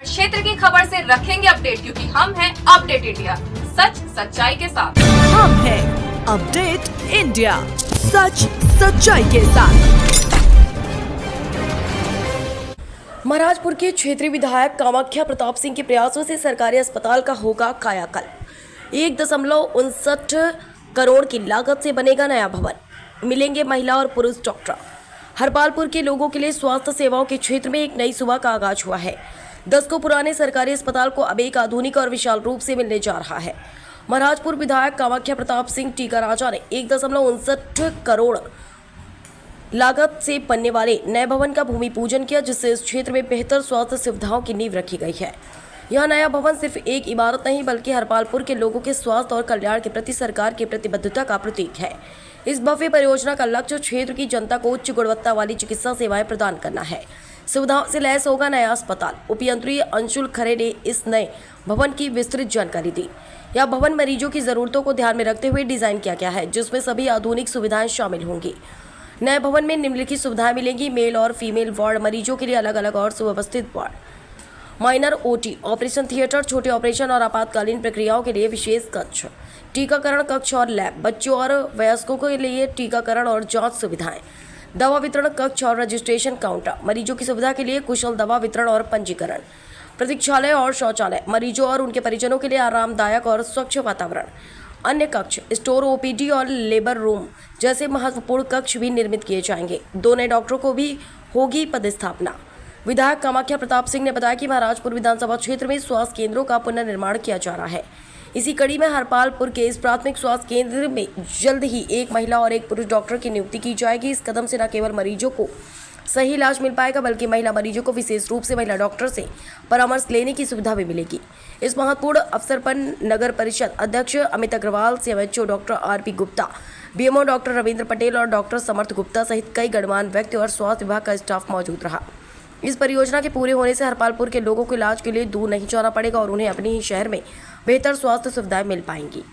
क्षेत्र की खबर से रखेंगे अपडेट, क्योंकि हम हैं अपडेट इंडिया, सच सच्चाई के साथ। हम हैं अपडेट इंडिया, सच सच्चाई के साथ। महाराजपुर के क्षेत्रीय विधायक कामाख्या प्रताप सिंह के प्रयासों से सरकारी अस्पताल का होगा कायाकल्प। 1.59 करोड़ की लागत से बनेगा नया भवन, मिलेंगे महिला और पुरुष डॉक्टर। हरपालपुर के लोगों के लिए स्वास्थ्य सेवाओं के क्षेत्र में एक नई सुबह का आगाज हुआ है। दशकों पुराने सरकारी अस्पताल को अब एक आधुनिक और विशाल रूप से मिलने जा रहा है। महाराजपुर विधायक कामाख्या प्रताप सिंह टीका राजा ने 1.59 करोड़ लागत से बनने वाले नए भवन का भूमि पूजन किया, जिससे इस क्षेत्र में बेहतर स्वास्थ्य सुविधाओं की नींव रखी गई है। यह नया भवन सिर्फ एक इमारत नहीं, बल्कि हरपालपुर के लोगों के स्वास्थ्य और कल्याण के प्रति सरकार की प्रतिबद्धता का प्रतीक है। इस भव्य परियोजना का लक्ष्य क्षेत्र की जनता को उच्च गुणवत्ता वाली चिकित्सा सेवाएं प्रदान करना है। सुविधाओं से लैस होगा नया अस्पताल। उपयंत्री अंशुल खरे ने इस नए भवन की विस्तृत जानकारी दी। यह भवन मरीजों की जरूरतों को ध्यान में रखते हुए डिजाइन किया गया है, जिसमें सभी आधुनिक सुविधाएं शामिल होंगी। नए भवन में निम्नलिखित सुविधाएं मिलेंगी: मेल और फीमेल वार्ड, मरीजों के लिए अलग अलग और सुव्यवस्थित ward, minor OT, operation theatre, छोटे ऑपरेशन और आपातकालीन प्रक्रियाओं के लिए विशेष कक्ष, टीकाकरण कक्ष और लैब, बच्चों और वयस्कों के लिए टीकाकरण और जांच सुविधाएं, दवा वितरण कक्ष और रजिस्ट्रेशन काउंटर, मरीजों की सुविधा के लिए कुशल दवा वितरण और पंजीकरण, प्रतीक्षालय और शौचालय, मरीजों और उनके परिजनों के लिए आरामदायक और स्वच्छ वातावरण, अन्य कक्ष, स्टोर, ओपीडी और लेबर रूम जैसे महत्वपूर्ण कक्ष भी निर्मित किए जाएंगे। 2 नए डॉक्टरों को भी होगी पदस्थापना। विधायक कामाख्या प्रताप सिंह ने बताया कि महाराजपुर विधानसभा क्षेत्र में स्वास्थ्य केंद्रों का पुनर्निर्माण किया जा रहा है। इसी कड़ी में हरपालपुर के इस प्राथमिक स्वास्थ्य केंद्र में जल्द ही एक महिला और एक पुरुष डॉक्टर की नियुक्ति की जाएगी। इस कदम से न केवल मरीजों को सही इलाज मिल पाएगा, बल्कि महिला मरीजों को विशेष रूप से महिला डॉक्टर से परामर्श लेने की सुविधा भी मिलेगी। इस महत्वपूर्ण अवसर पर नगर परिषद अध्यक्ष Amit Agrawal, CMHO doctor RP Gupta, BMO doctor Ravindra Patel और डॉक्टर समर्थ गुप्ता सहित कई गणमान्य व्यक्ति और स्वास्थ्य विभाग का स्टाफ मौजूद रहा। इस परियोजना के पूरे होने से हरपालपुर के लोगों को इलाज के लिए दूर नहीं जाना पड़ेगा और उन्हें अपने ही शहर में बेहतर स्वास्थ्य सुविधाएं मिल पाएंगी।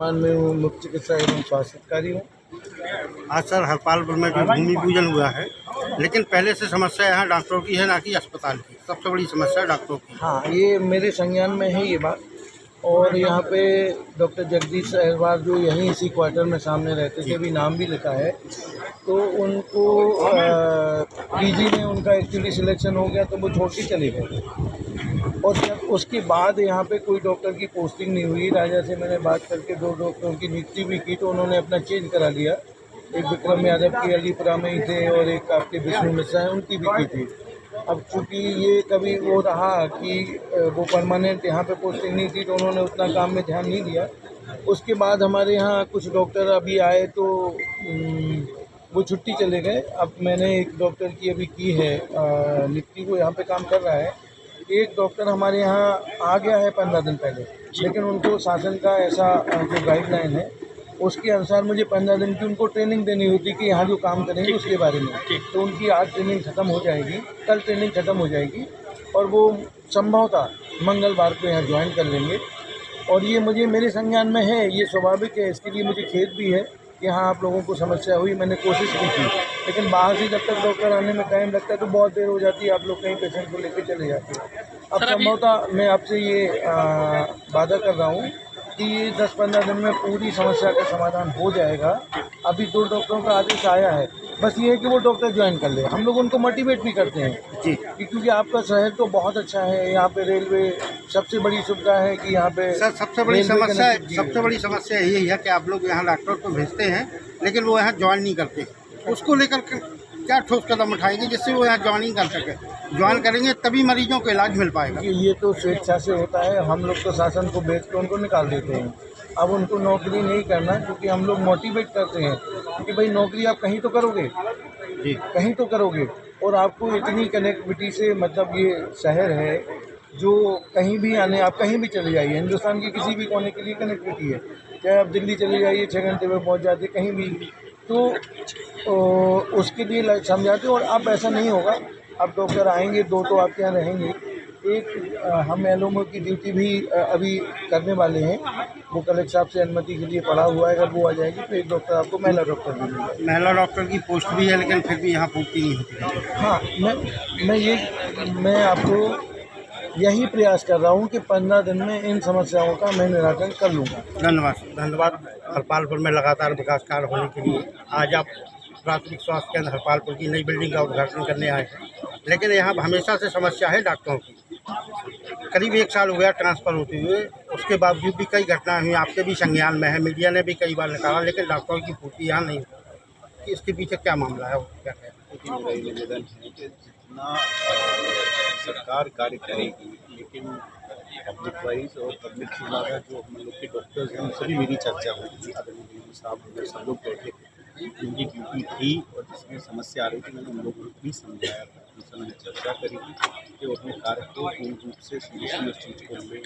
मैं मुख्य चिकित्सा एवं स्वास्थ्य अधिकारी हूँ। आज सर हरपालपुर में जो भूमि पूजन हुआ है, लेकिन पहले से समस्या यहाँ डॉक्टरों की है, ना कि अस्पताल की। सबसे बड़ी समस्या डॉक्टरों की। हाँ, ये मेरे संज्ञान में है ये बात। और यहाँ पे डॉक्टर जगदीश अहरवाल जो यहीं इसी क्वार्टर में सामने रहते थे, अभी नाम भी लिखा है, तो उनको पीजी में उनका एक्चुअली सिलेक्शन हो गया तो वो छोड़ के चले गए। और जब उसके बाद यहाँ पे कोई डॉक्टर की पोस्टिंग नहीं हुई, राजा से मैंने बात करके 2 डॉक्टरों की नियुक्ति भी की, तो उन्होंने अपना चेंज करा लिया। एक विक्रम यादव की अलीपुरा में ही थे और एक आपके विष्णु मिश्रा है, उनकी भी की थी। अब चूँकि ये कभी वो रहा कि वो परमानेंट यहाँ पे पोस्टिंग नहीं थी, तो उन्होंने उतना काम में ध्यान नहीं दिया। उसके बाद हमारे यहाँ कुछ डॉक्टर अभी आए तो वो छुट्टी चले गए। अब मैंने एक डॉक्टर की अभी की है नियुक्ति, को यहाँ पे काम कर रहा है। एक डॉक्टर हमारे यहाँ आ गया है 15 दिन पहले, लेकिन उनको शासन का ऐसा जो गाइडलाइन है उसके अनुसार मुझे 15 दिन की उनको ट्रेनिंग देनी होती कि यहाँ जो काम करेंगे उसके बारे में। तो उनकी आज ट्रेनिंग ख़त्म हो जाएगी, कल ट्रेनिंग ख़त्म हो जाएगी और वो संभवतः मंगलवार को यहाँ ज्वाइन कर लेंगे। और ये मुझे मेरे संज्ञान में है, ये स्वाभाविक है। इसके लिए मुझे खेद भी है कि हाँ आप लोगों को समस्या हुई, मैंने कोशिश की थी, लेकिन बाहर से जब तक डॉक्टर आने में टाइम लगता है तो बहुत देर हो जाती है, आप लोग कहीं पेशेंट को लेकर चले जाते हैं। अब संभवतः मैं आपसे ये वादा कर रहा हूँ कि 10-15 दिन में पूरी समस्या का समाधान हो जाएगा। अभी 2 डॉक्टरों का आदेश आया है, बस ये है कि वो डॉक्टर ज्वाइन कर ले। हम लोग उनको मोटिवेट भी करते हैं जी, क्योंकि आपका शहर तो बहुत अच्छा है, यहाँ पे रेलवे सबसे बड़ी सुविधा है कि यहाँ पे सर सबसे बड़ी समस्या यही है कि आप लोग यहाँ डॉक्टर को भेजते हैं, लेकिन वो यहाँ ज्वाइन नहीं करते। उसको लेकर क्या ठोस कदम उठाएंगे जिससे वो यहाँ ज्वाइनिंग कर सके? ज्वाइन करेंगे तभी मरीजों को इलाज मिल पाएगा। ये तो स्वेच्छा से होता है, हम लोग तो शासन को बेच के उनको निकाल देते हैं। अब उनको नौकरी नहीं करना, क्योंकि हम लोग मोटिवेट करते हैं कि भाई नौकरी आप कहीं तो करोगे जी, कहीं तो करोगे। और आपको इतनी कनेक्टिविटी से, मतलब ये शहर है जो कहीं भी आने, आप कहीं भी चले जाइए, हिंदुस्तान के किसी भी कोने के लिए कनेक्टिविटी है। चाहे आप दिल्ली चले जाइए 6 घंटे में पहुँच जाते कहीं भी, तो उसके लिए समझाते। और अब ऐसा नहीं होगा, अब डॉक्टर आएंगे, 2 तो आपके यहाँ रहेंगे, हम एलओमओ की ड्यूटी भी अभी करने वाले हैं। वो कलेक्टर साहब से अनुमति के लिए पड़ा हुआ है। अगर वो आ जाएगी तो एक डॉक्टर आपको महिला डॉक्टर भी मिल जाएगी। महिला डॉक्टर की पोस्ट भी है, लेकिन फिर भी यहाँ पूर्ति नहीं होती। हाँ, मैं आपको यही प्रयास कर रहा हूँ कि 15 दिन में इन समस्याओं का मैं निराकरण कर लूँगा। धन्यवाद। हरपालपुर में लगातार विकास कार्य होने के लिए आज आप प्राथमिक स्वास्थ्य केंद्र हरपालपुर की नई बिल्डिंग का उद्घाटन करने आए हैं, लेकिन यहाँ हमेशा से समस्या है डॉक्टरों की। करीब 1 साल हो गया ट्रांसफ़र होते हुए, उसके बावजूद भी कई घटनाएं हुई, आपके भी संज्ञान में है, मीडिया ने भी कई बार निकाला, लेकिन डॉक्टरों की पूर्ति यहाँ नहीं हुई। इसके पीछे क्या मामला है, क्या है? मेरा ये निवेदन है कि जितना सरकार कार्य करेगी, लेकिन पब्लिक वाइज और पब्लिक से ज़्यादा जो हम लोग के डॉक्टर्स हैं उनसे भी मेरी चर्चा हुई थी। आदरणीय साहब सब लोग बैठे थे, उनकी ड्यूटी थी और जिसमें समस्या आ रही थी, मैंने उन लोगों को भी समझाया था, उनसे मैंने चर्चा करी थी कि वो अपने कार्य को पूर्ण रूप से सोल्यूशन उस चीज़ को ले।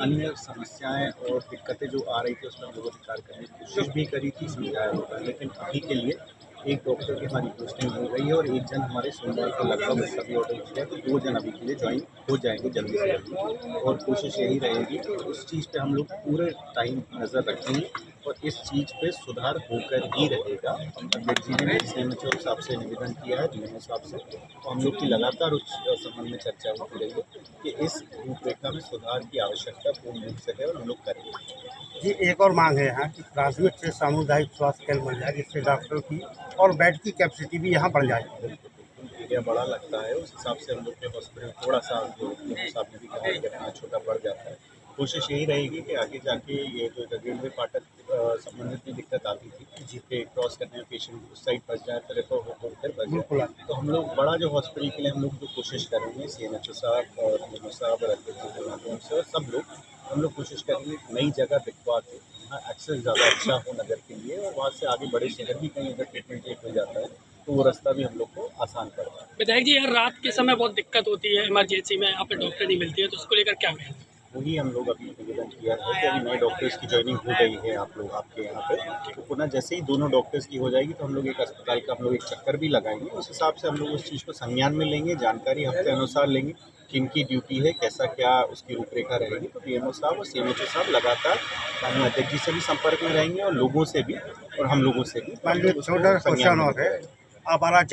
अन्य समस्याएं और दिक्कतें जो आ रही थी उसमें हम लोगों ने कार्य करने की कोशिश भी करी थी, समझाया होगा। लेकिन अभी के लिए एक डॉक्टर की हमारी पोस्टिंग हो गई है और एक जन हमारे सोमवार को लगभग सभी ऑर्डर किया, तो 2 जन अभी के लिए ज्वाइन हो जाएंगे जल्दी से जल्दी। और कोशिश यही रहेगी कि उस चीज़ पे हम लोग पूरे टाइम नज़र रखेंगे और इस चीज़ पे सुधार होकर ही रहेगा। अध्यक्ष जी ने CMHO साहब से निवेदन किया है, DMO साहब से, तो हम लोग की लगातार उस संबंध में चर्चा होती रही है कि इस रूपरेखा में सुधार की आवश्यकता पूर्ण रूप से है और हम लोग करेंगे। जी, एक और मांग है यहाँ की प्राथमिक से सामुदायिक स्वास्थ्य केंद्र बन जाए, जिससे डॉक्टर की और बेड की कैपेसिटी भी यहाँ बढ़ जाएगी। एरिया बड़ा लगता है, उस हिसाब से हम लोग के हॉस्पिटल थोड़ा सा जो साहब ने भी कहा कि अपना छोटा पड़ जाता है। कोशिश यही रहेगी कि आगे जाके ये जो रेलवे फाटक संबंधित में दिक्कत आती थी, जिसपे क्रॉस करने में पेशेंट उस साइड बच जाए तो रेफर होकर उधर बच जाए, तो हम लोग बड़ा जो हॉस्पिटल के लिए हम लोग जो कोशिश करेंगे, CMHO साहब और DMO साहब और अध्यक्ष से सब लोग हम लोग कोशिश करेंगे नई जगह दिखवा के वहाँ एक्सेस ज़्यादा अच्छा हो नगर के लिए, और वहाँ से आगे बड़े शहर भी कहीं अगर ट्रीटमेंट एक हो जाता है तो वो रास्ता भी हम लोग को आसान पड़ता है। विधायक जी, यार रात के समय बहुत दिक्कत होती है, इमरजेंसी में यहाँ पे डॉक्टर नहीं मिलती है, तो उसको लेकर क्या कहें? वही हम लोग अभी निवेदन किया है कि अभी नए डॉक्टर्स की ज्वाइनिंग हो गई है आप लोग आपके यहाँ पे, तो पुनः जैसे ही दोनों डॉक्टर्स की हो जाएगी तो हम लोग एक अस्पताल का हम लोग एक चक्कर भी लगाएंगे। उस हिसाब से हम लोग उस चीज़ को संज्ञान में लेंगे, जानकारी हफ्ते अनुसार लेंगे, किनकी ड्यूटी है, कैसा क्या उसकी रूपरेखा रहेगी। तो DMO साहब और CMHO साहब लगातार माननीय अध्यक्ष जी से भी संपर्क में रहेंगे और लोगों से भी और हम लोगों से भी। छोटा क्वेश्चन और है, हमारा